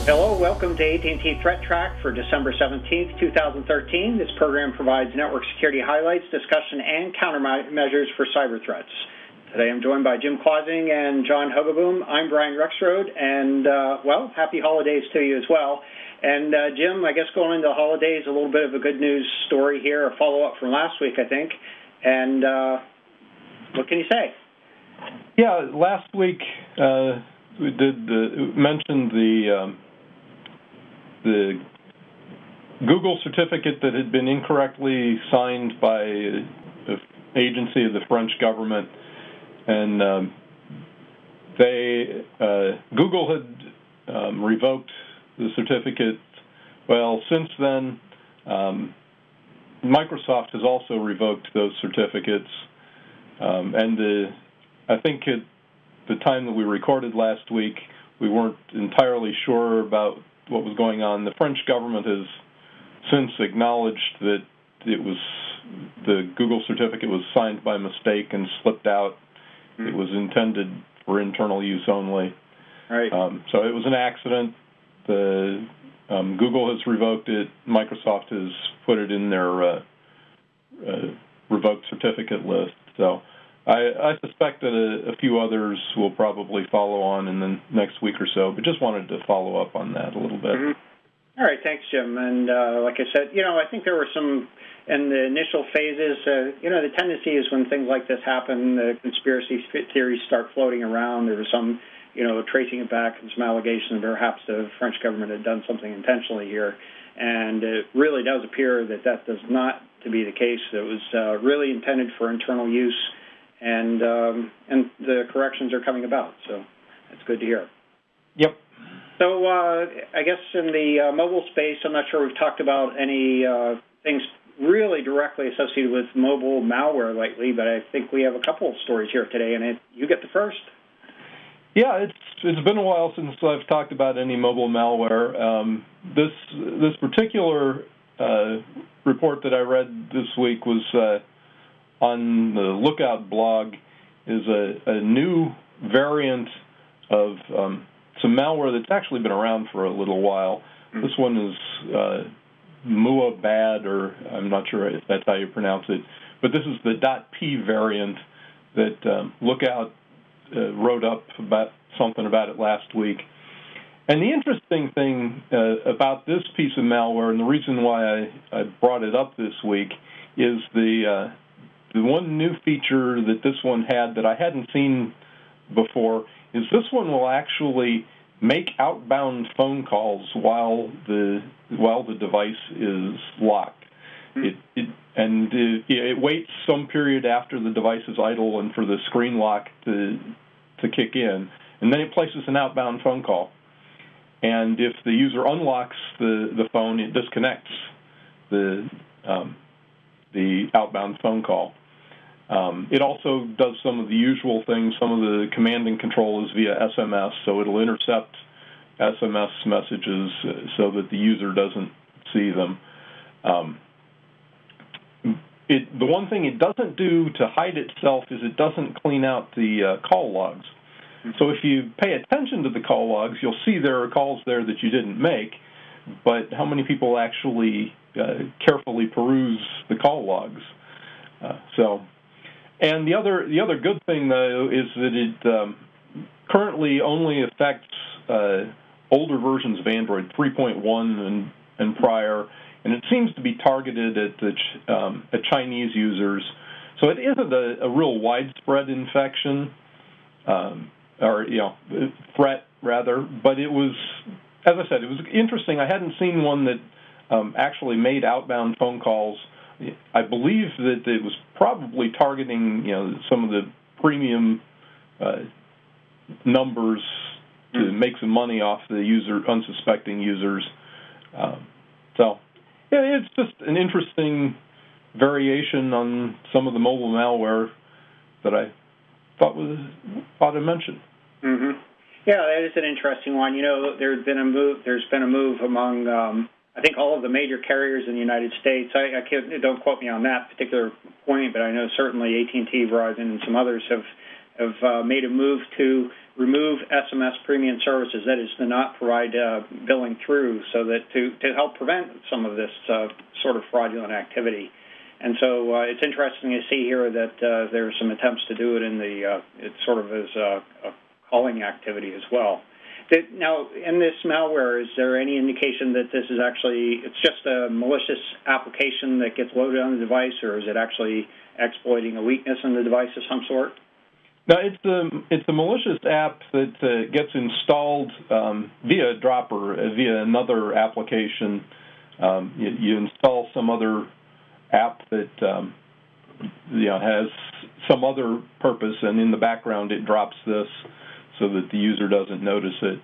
Hello, welcome to AT&T ThreatTraq for December 17th, 2013. This program provides network security highlights, discussion, and countermeasures for cyber threats. Today I'm joined by Jim Clausing and John Hogoboom. I'm Brian Rexroad, and, well, happy holidays to you as well. And, Jim, I guess going into the holidays, a little bit of a good news story here, a follow-up from last week, I think. And what can you say? Yeah, last week we did mentioned the Google certificate that had been incorrectly signed by an agency of the French government, and Google had revoked the certificate. Well, since then, Microsoft has also revoked those certificates, and I think at the time that we recorded last week, we weren't entirely sure about what was going on. The French government has since acknowledged that the Google certificate was signed by mistake and slipped out. It was intended for internal use only. Right. So it was an accident. Google has revoked it. Microsoft has put it in their revoked certificate list. So I suspect that a few others will probably follow on in the next week or so, but just wanted to follow up on that a little bit. Mm-hmm. All right, thanks, Jim. And like I said, I think there were some, in the initial phases, the tendency is when things like this happen, the conspiracy theories start floating around. There was some, tracing it back and some allegations that perhaps the French government had done something intentionally here. And it really does appear that does not to be the case. It was really intended for internal use. And the corrections are coming about, so that's good to hear. Yep. So I guess in the mobile space, I'm not sure we've talked about any things really directly associated with mobile malware lately, but I think we have a couple of stories here today, and you get the first. Yeah, it's been a while since I've talked about any mobile malware. This particular report that I read this week was on the Lookout blog, is a new variant of some malware that's actually been around for a little while. This one is MouaBad, or I'm not sure if that's how you pronounce it, but this is the .p variant that Lookout wrote up something about it last week. And the interesting thing about this piece of malware, and the reason why I brought it up this week, is the one new feature that this one had that I hadn't seen before is this one will actually make outbound phone calls while the device is locked. It waits some period after the device is idle and for the screen lock to kick in, and then it places an outbound phone call. And if the user unlocks the phone, it disconnects the outbound phone call. It also does some of the usual things. Some of the command and control is via SMS, so it'll intercept SMS messages so that the user doesn't see them. The one thing it doesn't do to hide itself is it doesn't clean out the call logs. So if you pay attention to the call logs, you'll see there are calls there that you didn't make, but how many people actually carefully peruse the call logs? And the other good thing, though, is that it currently only affects older versions of Android, 3.1 and prior, and it seems to be targeted at Chinese users. So it isn't a real widespread infection, or threat rather. But it was, as I said, it was interesting. I hadn't seen one that actually made outbound phone calls. I believe that it was probably targeting, some of the premium numbers to make some money off the unsuspecting users. It's just an interesting variation on some of the mobile malware that I thought to mention. Mm-hmm. Yeah, that is an interesting one. There's been a move among I think all of the major carriers in the United States. Don't quote me on that particular point, but I know certainly AT&T, Verizon, and some others have have made a move to remove SMS premium services, that is, to not provide billing through, so that to help prevent some of this sort of fraudulent activity. And so it's interesting to see here that there are some attempts to do it in it sort of as a calling activity as well. Now, in this malware, is there any indication that this is it's just a malicious application that gets loaded on the device, or is it actually exploiting a weakness in the device of some sort? No, it's a malicious app that gets installed via a dropper, via another application. You install some other app that has some other purpose, and in the background it drops this so that the user doesn't notice it.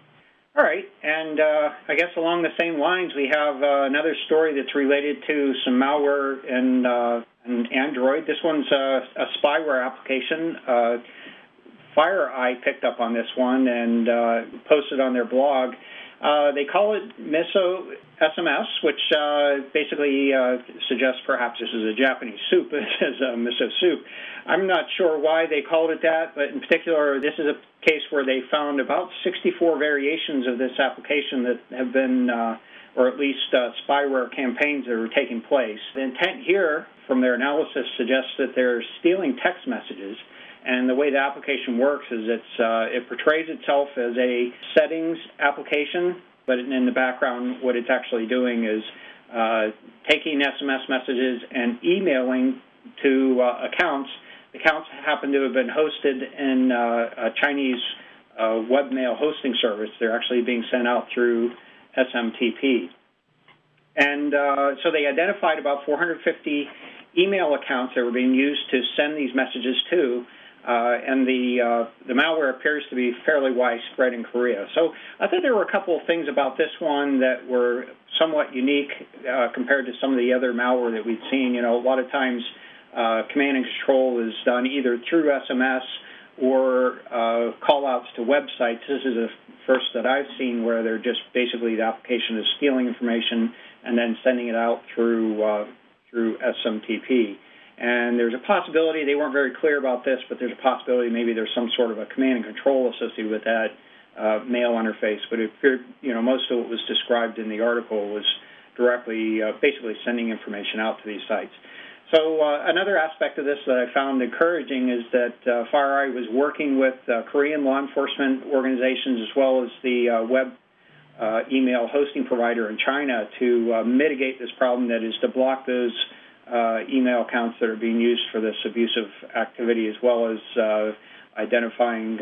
All right, and I guess along the same lines, we have another story that's related to some malware in Android. This one's a spyware application. FireEye picked up on this one and posted on their blog. They call it MisoSMS, which basically suggests perhaps this is a Japanese soup. It says miso soup. I'm not sure why they called it that, but in particular, this is a case where they found about 64 variations of this application that have been, or at least spyware campaigns that are taking place. The intent here from their analysis suggests that they're stealing text messages. And the way the application works is it portrays itself as a settings application, but in the background, what it's actually doing is taking SMS messages and emailing to accounts. The accounts happen to have been hosted in a Chinese webmail hosting service. They're actually being sent out through SMTP. And so they identified about 450 email accounts that were being used to send these messages to. And the malware appears to be fairly widespread in Korea. So I thought there were a couple of things about this one that were somewhat unique compared to some of the other malware that we've seen. A lot of times command and control is done either through SMS or call-outs to websites. This is the first that I've seen where they're just basically the application is stealing information and then sending it out through SMTP. And there's a possibility, they weren't very clear about this, but there's a possibility maybe there's some sort of a command and control associated with that mail interface. But it appeared, most of what was described in the article was directly, basically sending information out to these sites. So another aspect of this that I found encouraging is that FireEye was working with Korean law enforcement organizations as well as the web email hosting provider in China to mitigate this problem, that is to block those email accounts that are being used for this abusive activity, as well as identifying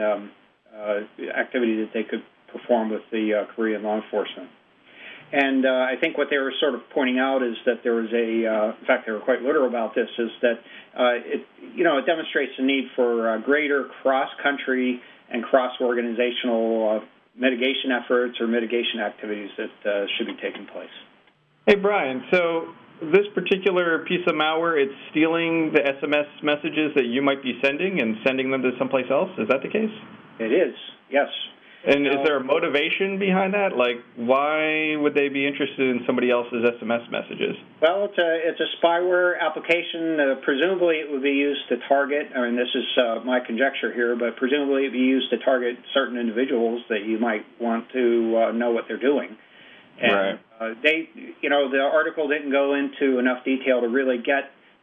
activity that they could perform with the Korean law enforcement. And I think what they were sort of pointing out is that there was in fact, they were quite literal about this, is that it demonstrates the need for greater cross-country and cross-organizational mitigation efforts or mitigation activities that should be taking place. Hey, Brian, so this particular piece of malware, it's stealing the SMS messages that you might be sending and sending them to someplace else? Is that the case? It is, yes. And is there a motivation behind that? Like, why would they be interested in somebody else's SMS messages? Well, it's a spyware application. Presumably it would be used to target, this is my conjecture here, but presumably it would be used to target certain individuals that you might want to know what they're doing. And, right. The article didn't go into enough detail to really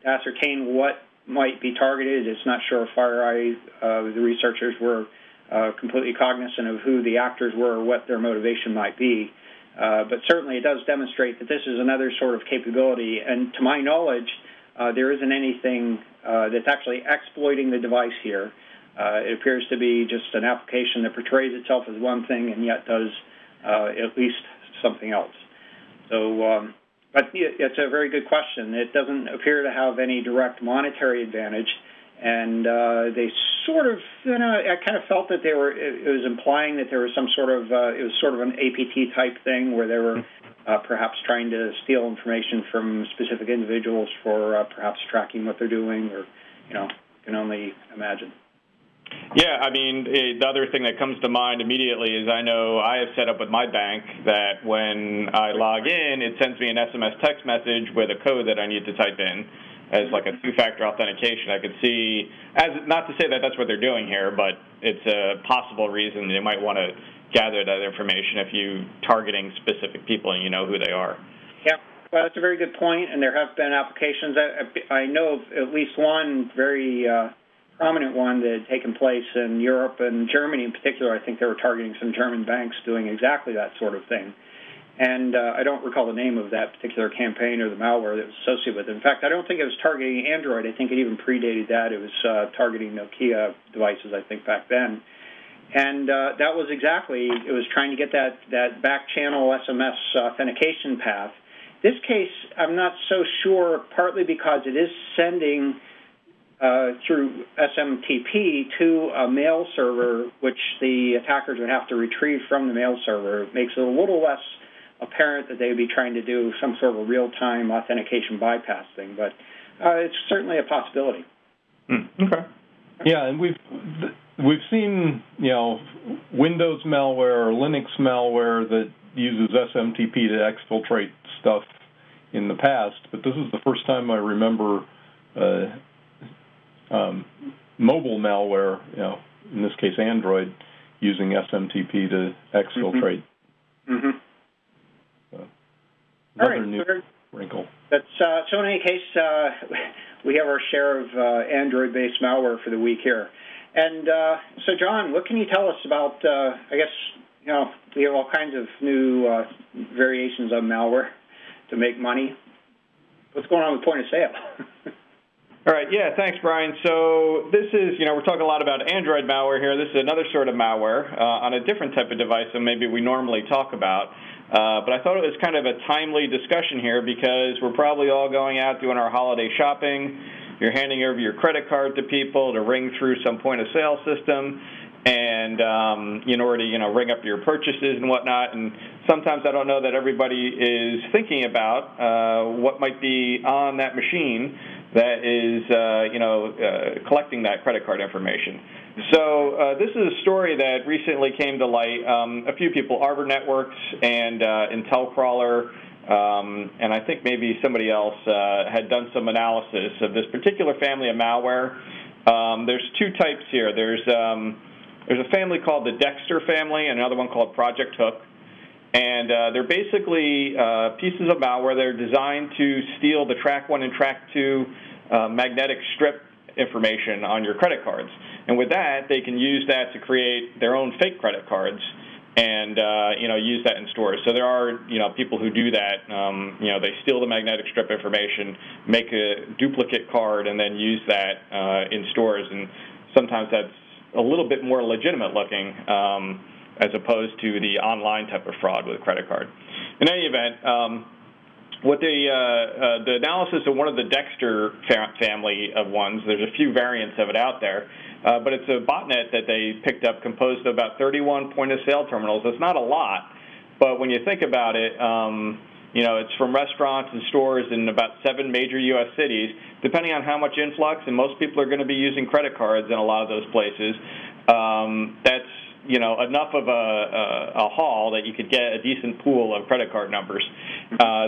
ascertain what might be targeted. It's not sure if FireEye, the researchers, were completely cognizant of who the actors were or what their motivation might be. But certainly it does demonstrate that this is another sort of capability. And to my knowledge, there isn't anything that's actually exploiting the device here. It appears to be just an application that portrays itself as one thing and yet does at least something else. So, but it's a very good question. It doesn't appear to have any direct monetary advantage, and they sort of, I kind of felt that it was implying that there was some sort of, it was sort of an APT type thing where they were perhaps trying to steal information from specific individuals for perhaps tracking what they're doing, or, you can only imagine. Yeah, I mean, the other thing that comes to mind immediately is I know I have set up with my bank that when I log in, it sends me an SMS text message with a code that I need to type in as like a two-factor authentication. I could see, not to say that that's what they're doing here, but it's a possible reason they might want to gather that information if you're targeting specific people and you know who they are. Yeah, well, that's a very good point, and there have been applications. I know of at least one very prominent one that had taken place in Europe and Germany in particular. I think they were targeting some German banks doing exactly that sort of thing. And I don't recall the name of that particular campaign or the malware that was associated with it. In fact, I don't think it was targeting Android. I think it even predated that. It was targeting Nokia devices, I think, back then. And that was exactly, it was trying to get that back channel SMS authentication path. This case, I'm not so sure, partly because it is sending through SMTP to a mail server, which the attackers would have to retrieve from the mail server. It makes it a little less apparent that they would be trying to do some sort of real-time authentication bypass thing, but it's certainly a possibility. Okay. Yeah, and we've seen, Windows malware or Linux malware that uses SMTP to exfiltrate stuff in the past, but this is the first time I remember mobile malware, in this case Android, using SMTP to exfiltrate. Mm-hmm. Another new wrinkle. That's, so in any case, we have our share of Android-based malware for the week here. And so, John, what can you tell us about, I guess, we have all kinds of new variations of malware to make money. What's going on with point of sale? All right, yeah, thanks, Brian. So this is, we're talking a lot about Android malware here. This is another sort of malware on a different type of device than maybe we normally talk about. But I thought it was kind of a timely discussion here because we're probably all going out doing our holiday shopping. You're handing over your credit card to people to ring through some point-of-sale system and in order to, ring up your purchases and whatnot. And sometimes I don't know that everybody is thinking about what might be on that machine that is, collecting that credit card information. So this is a story that recently came to light. A few people, Arbor Networks and Intelcrawler, and I think maybe somebody else had done some analysis of this particular family of malware. There's two types here. There's a family called the Dexter family and another one called Project Hook. And they're basically pieces of malware that are designed to steal the Track 1 and Track 2 magnetic strip information on your credit cards. And with that, they can use that to create their own fake credit cards and, use that in stores. So there are, people who do that. They steal the magnetic strip information, make a duplicate card, and then use that in stores. And sometimes that's a little bit more legitimate looking as opposed to the online type of fraud with a credit card. In any event, what the analysis of one of the Dexter family of ones, there's a few variants of it out there, but it's a botnet that they picked up composed of about 31 point-of-sale terminals. It's not a lot, but when you think about it, it's from restaurants and stores in about 7 major U.S. cities. Depending on how much influx, and most people are going to be using credit cards in a lot of those places, that's enough of a haul that you could get a decent pool of credit card numbers.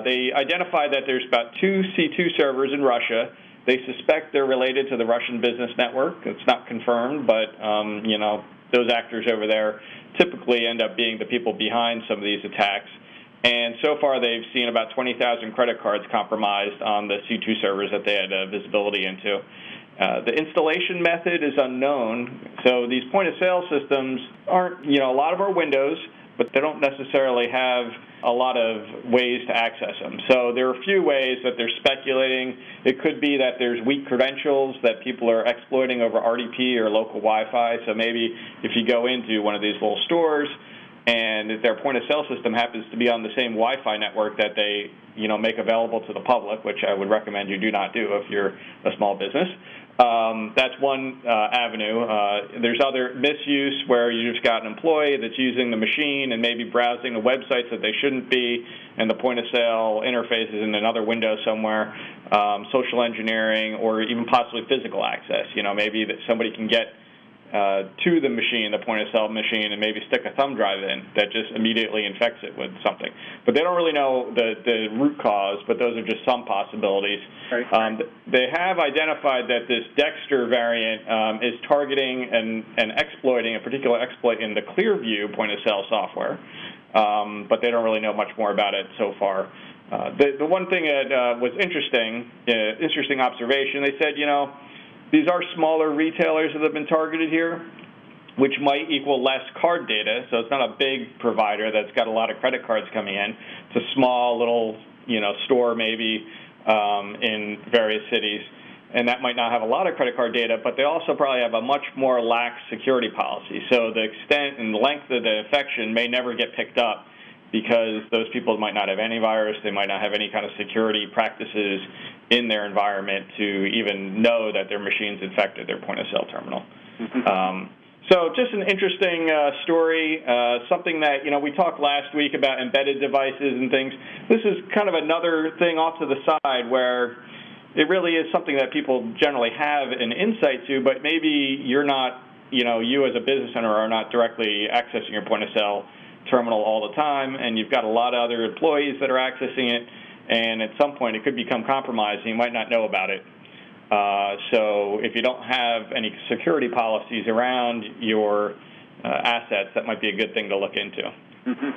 They identified that there's about 2 C2 servers in Russia. They suspect they're related to the Russian business network. It's not confirmed, but, those actors over there typically end up being the people behind some of these attacks. And so far, they've seen about 20,000 credit cards compromised on the C2 servers that they had visibility into. The installation method is unknown, so these point-of-sale systems aren't, a lot of our Windows, but they don't necessarily have a lot of ways to access them. So there are a few ways that they're speculating. It could be that there's weak credentials that people are exploiting over RDP or local Wi-Fi. So maybe if you go into one of these little stores and their point-of-sale system happens to be on the same Wi-Fi network that they, make available to the public, which I would recommend you do not do if you're a small business. That's one avenue. There's other misuse where you just got an employee that's using the machine and maybe browsing the websites that they shouldn't be, and the point-of-sale interface is in another window somewhere. Social engineering, or even possibly physical access. Maybe that somebody can get to the machine, the point-of-sale machine, and maybe stick a thumb drive in that just immediately infects it with something. But they don't really know the root cause, but those are just some possibilities. Right. They have identified that this Dexter variant is targeting and exploiting a particular exploit in the Clearview point-of-sale software, but they don't really know much more about it so far. The one thing that was interesting observation, they said, these are smaller retailers that have been targeted here, which might equal less card data. So it's not a big provider that's got a lot of credit cards coming in. It's a small little, store maybe in various cities, and that might not have a lot of credit card data, but they also probably have a much more lax security policy. So the extent and length of the infection may never get picked up because those people might not have antivirus, they might not have any kind of security practices in their environment to even know that their machine's infected, their point-of-sale terminal. Mm-hmm. So just an interesting story, something that, we talked last week about embedded devices and things. This is kind of another thing off to the side where it really is something that people generally have an insight to, but maybe you're not, you as a business owner are not directly accessing your point-of-sale terminal all the time, and you've got a lot of other employees that are accessing it, and at some point it could become compromised and you might not know about it. So if you don't have any security policies around your assets, that might be a good thing to look into. Mm-hmm.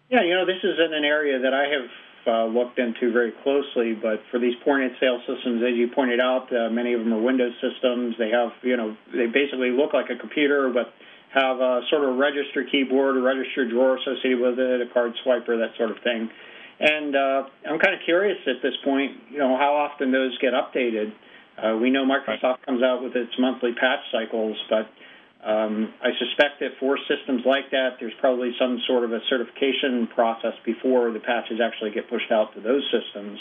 Yeah, this is in an area that I have looked into very closely, but for these point-of-sale systems, as you pointed out, many of them are Windows systems. They have, they basically look like a computer, but have a sort of register keyboard, a register drawer associated with it, a card swiper, that sort of thing. And I'm kind of curious at this point, how often those get updated. We know Microsoft comes out with its monthly patch cycles, but I suspect that for systems like that, there's probably some sort of a certification process before the patches actually get pushed out to those systems.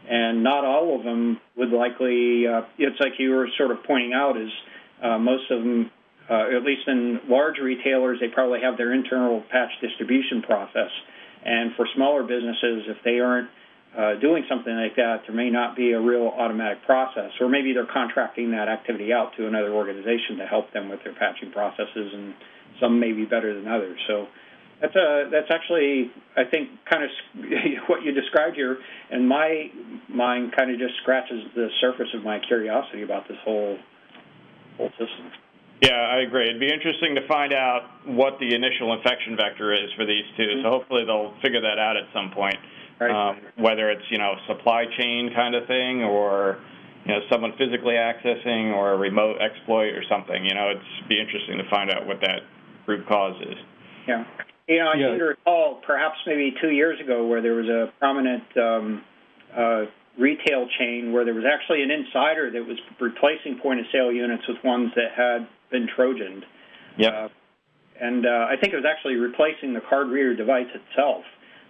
And not all of them would likely, it's like you were sort of pointing out, is most of them, at least in large retailers, they probably have their internal patch distribution process. And for smaller businesses, if they aren't doing something like that, there may not be a real automatic process. Or maybe they're contracting that activity out to another organization to help them with their patching processes, and some may be better than others. So that's actually, I think, kind of what you described here, and my mind kind of just scratches the surface of my curiosity about this whole system. Yeah, I agree. It'd be interesting to find out what the initial infection vector is for these two. Mm-hmm. So hopefully they'll figure that out at some point, right. Whether it's, supply chain kind of thing or, someone physically accessing or a remote exploit or something. It'd be interesting to find out what that root cause is. Yeah. I seem to recall perhaps maybe 2 years ago where there was a prominent retail chain where there was actually an insider that was replacing point-of-sale units with ones that had been Trojaned. Yep. And I think it was actually replacing the card reader device itself.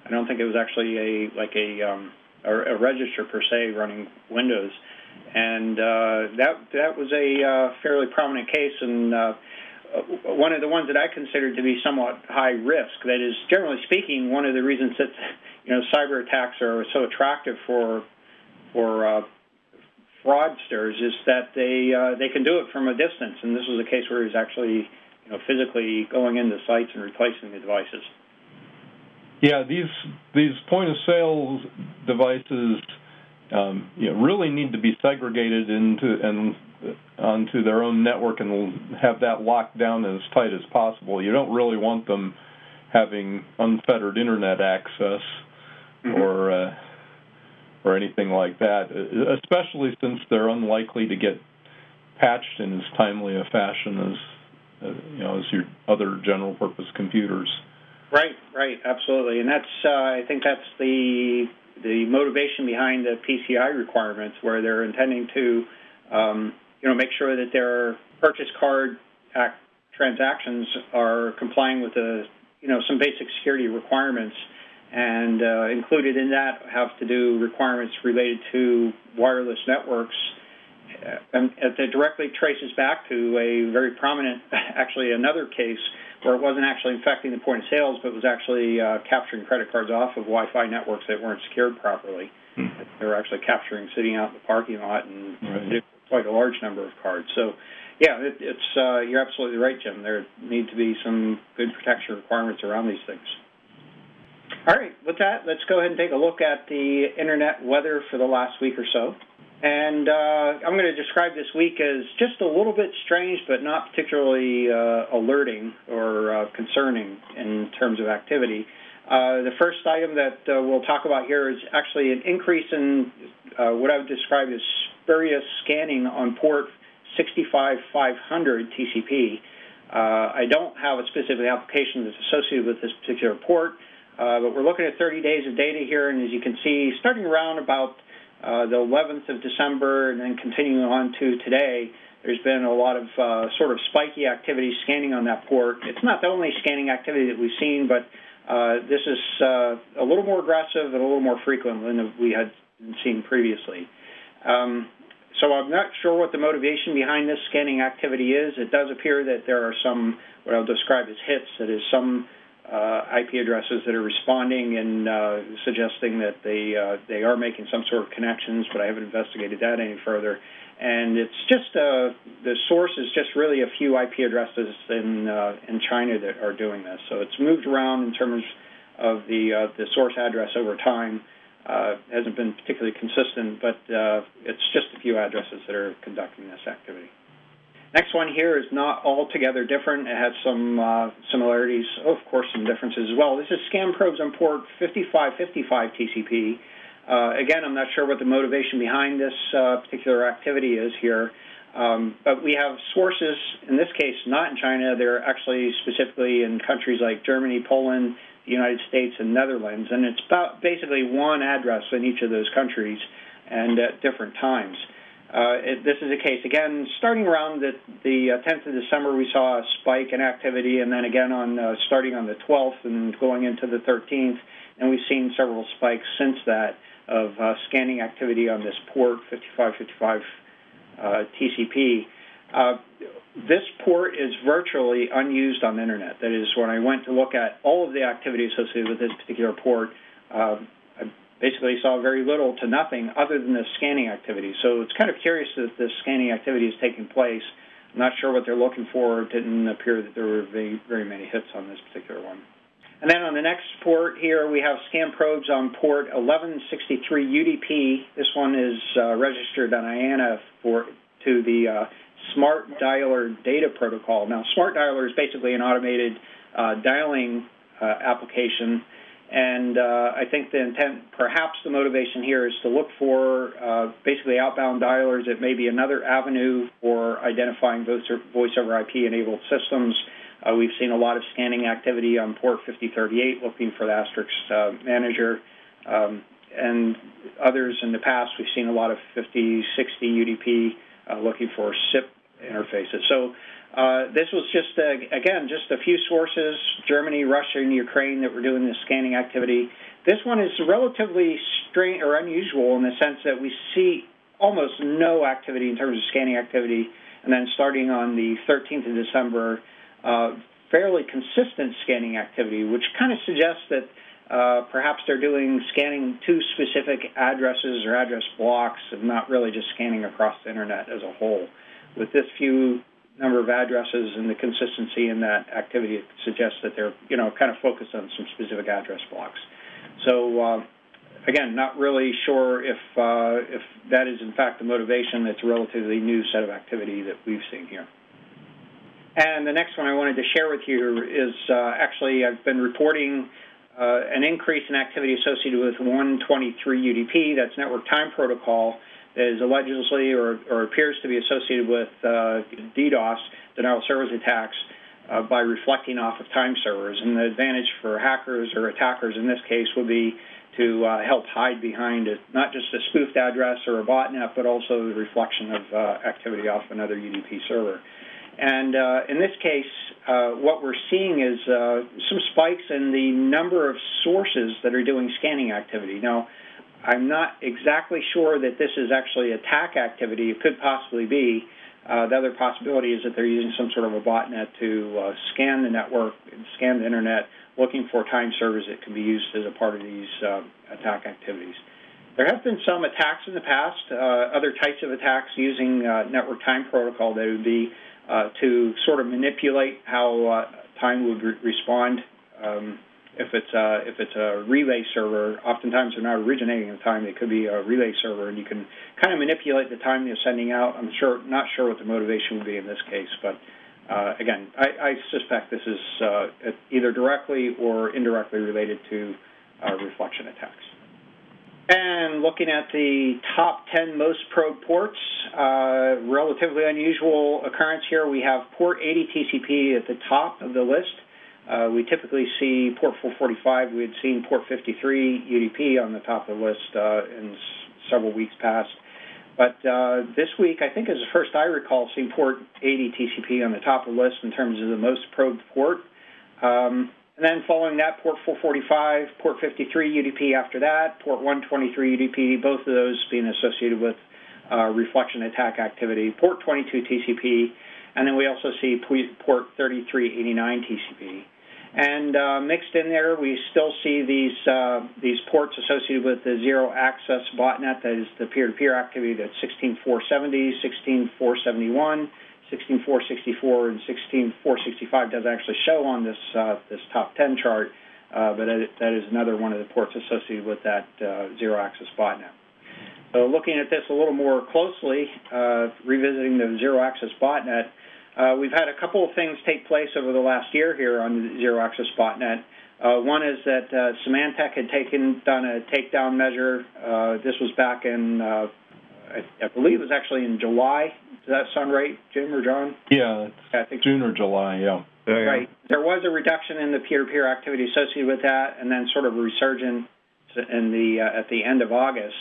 I don't think it was actually a register per se running Windows. And that was a fairly prominent case, and one of the ones that I considered to be somewhat high risk. That is, generally speaking, one of the reasons that cyber attacks are so attractive for fraudsters is that they can do it from a distance, and this was a case where he was actually physically going into sites and replacing the devices. Yeah, these point of sale devices really need to be segregated onto their own network and have that locked down as tight as possible. You don't really want them having unfettered internet access or anything like that, especially since they're unlikely to get patched in as timely a fashion as your other general purpose computers. Right, absolutely, and that's I think that's the motivation behind the PCI requirements, where they're intending to make sure that their purchase card transactions are complying with some basic security requirements. And included in that have to do requirements related to wireless networks. And it directly traces back to a very prominent, actually another case where it wasn't actually infecting the point of sales, but was actually capturing credit cards off of Wi-Fi networks that weren't secured properly. They were actually capturing sitting out in the parking lot and quite a large number of cards. So, yeah, you're absolutely right, Jim. There need to be some good protection requirements around these things. All right, with that, let's go ahead and take a look at the Internet weather for the last week or so. And I'm going to describe this week as just a little bit strange, but not particularly alerting or concerning in terms of activity. The first item that we'll talk about here is actually an increase in what I would describe as spurious scanning on port 65500 TCP. I don't have a specific application that's associated with this particular port, but we're looking at 30 days of data here, and as you can see, starting around about the 11th of December and then continuing on to today, there's been a lot of sort of spiky activity scanning on that port. It's not the only scanning activity that we've seen, but this is a little more aggressive and a little more frequent than we had seen previously. So I'm not sure what the motivation behind this scanning activity is. It does appear that there are some, what I'll describe as hits, that is some IP addresses that are responding and suggesting that they are making some sort of connections, but I haven't investigated that any further. And it's just the source is just really a few IP addresses in China that are doing this. So it's moved around in terms of the source address over time. Hasn't been particularly consistent, but it's just a few addresses that are conducting this activity. Next one here is not altogether different. It has some similarities, of course, some differences as well. This is scan probes on port 5555 TCP. Again, I'm not sure what the motivation behind this particular activity is here, but we have sources, in this case, not in China. They're actually specifically in countries like Germany, Poland, the United States, and Netherlands, and it's about basically one address in each of those countries and at different times. This is a case, again, starting around the 10th of December, we saw a spike in activity, and then again starting on the 12th and going into the 13th, and we've seen several spikes since that of scanning activity on this port 5555 TCP. This port is virtually unused on the Internet. That is, when I went to look at all of the activity associated with this particular port, I basically saw very little to nothing other than the scanning activity. So it's kind of curious that this scanning activity is taking place. I'm not sure what they're looking for. It didn't appear that there were very many hits on this particular one. And then on the next port here, we have scan probes on port 1163 UDP. This one is registered on IANA to the Smart Dialer Data Protocol. Now, Smart Dialer is basically an automated dialing application, and I think the intent, perhaps the motivation here is to look for basically outbound dialers. It may be another avenue for identifying voice over IP-enabled systems. We've seen a lot of scanning activity on port 5038 looking for the asterisk manager, and others in the past we've seen a lot of 5060 UDP looking for SIP interfaces. So this was just, again, just a few sources, Germany, Russia, and Ukraine, that were doing this scanning activity. This one is relatively strange or unusual in the sense that we see almost no activity in terms of scanning activity, and then starting on the 13th of December, fairly consistent scanning activity, which kind of suggests that perhaps they're doing scanning to specific addresses or address blocks and not really just scanning across the Internet as a whole. With this few number of addresses and the consistency in that activity, it suggests that they're, kind of focused on some specific address blocks. So, again, not really sure if that is, in fact, the motivation. It's a relatively new set of activity that we've seen here. And the next one I wanted to share with you is actually I've been reporting an increase in activity associated with 123 UDP, that's Network Time Protocol, that is allegedly or appears to be associated with DDoS, denial of service attacks, by reflecting off of time servers. And the advantage for hackers or attackers in this case would be to help hide behind not just a spoofed address or a botnet, but also the reflection of activity off another UDP server. And in this case, what we're seeing is some spikes in the number of sources that are doing scanning activity. Now, I'm not exactly sure that this is actually attack activity. It could possibly be. The other possibility is that they're using some sort of a botnet to scan the network, scan the Internet, looking for time servers that can be used as a part of these attack activities. There have been some attacks in the past, other types of attacks using network time protocol that would be to sort of manipulate how time would respond. If it's a relay server, oftentimes they're not originating the time. It could be a relay server, and you can kind of manipulate the time you're sending out. I'm not sure what the motivation would be in this case, but again, I suspect this is either directly or indirectly related to reflection attacks. And looking at the top 10 most probed ports, relatively unusual occurrence here. We have port 80 TCP at the top of the list. We typically see port 445. We had seen port 53 UDP on the top of the list in several weeks past. But this week, I think is the first I recall seeing port 80 TCP on the top of the list in terms of the most probed port. And then following that, port 445, port 53 UDP after that, port 123 UDP, both of those being associated with reflection attack activity, port 22 TCP, and then we also see port 3389 TCP. And mixed in there, we still see these ports associated with the zero-access botnet, that is the peer-to-peer activity, that's 16470, 16471, 16464, and 16465 doesn't actually show on this top 10 chart, but that is another one of the ports associated with that zero-access botnet. So looking at this a little more closely, revisiting the zero-access botnet, we've had a couple of things take place over the last year here on the zero-access botnet. One is that Symantec had done a takedown measure. This was back in, I believe it was actually in July. Does that sound right, Jim or John? Yeah, I think June or July, yeah. Right. There was a reduction in the peer-to-peer activity associated with that, and then sort of a resurgence at the end of August.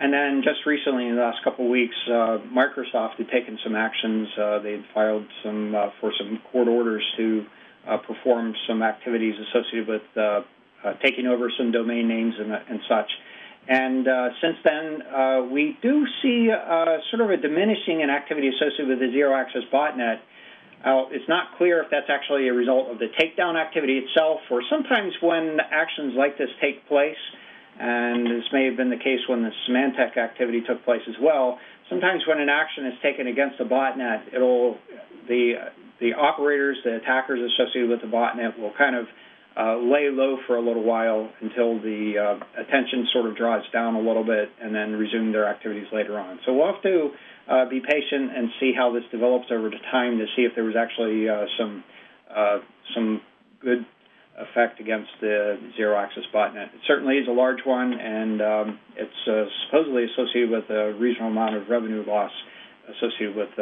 And then just recently, in the last couple of weeks, Microsoft had taken some actions. They had filed for some court orders to perform some activities associated with taking over some domain names and such. And since then, we do see sort of a diminishing in activity associated with the zero-access botnet. It's not clear if that's actually a result of the takedown activity itself, or sometimes when actions like this take place, and this may have been the case when the Symantec activity took place as well, sometimes when an action is taken against a botnet, the operators, the attackers associated with the botnet will kind of lay low for a little while until the attention sort of draws down a little bit and then resume their activities later on. So we'll have to be patient and see how this develops over time to see if there was actually some good effect against the zero-access botnet. It certainly is a large one, and it's supposedly associated with a reasonable amount of revenue loss associated with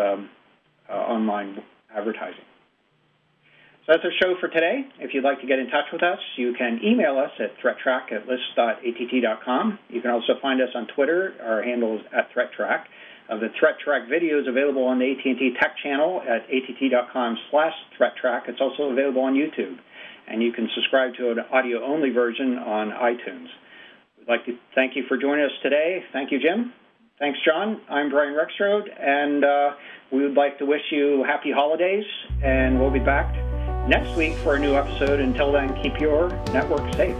online advertising. So that's our show for today. If you'd like to get in touch with us, you can email us at ThreatTraq@list.att.com. You can also find us on Twitter. Our handle is @ThreatTraq. The ThreatTraq video is available on the AT&T Tech channel at att.com/ThreatTraq. It's also available on YouTube, and you can subscribe to an audio-only version on iTunes. We'd like to thank you for joining us today. Thank you, Jim. Thanks, John. I'm Brian Rexroad, and we would like to wish you happy holidays, and we'll be back next week for a new episode. Until then, keep your network safe.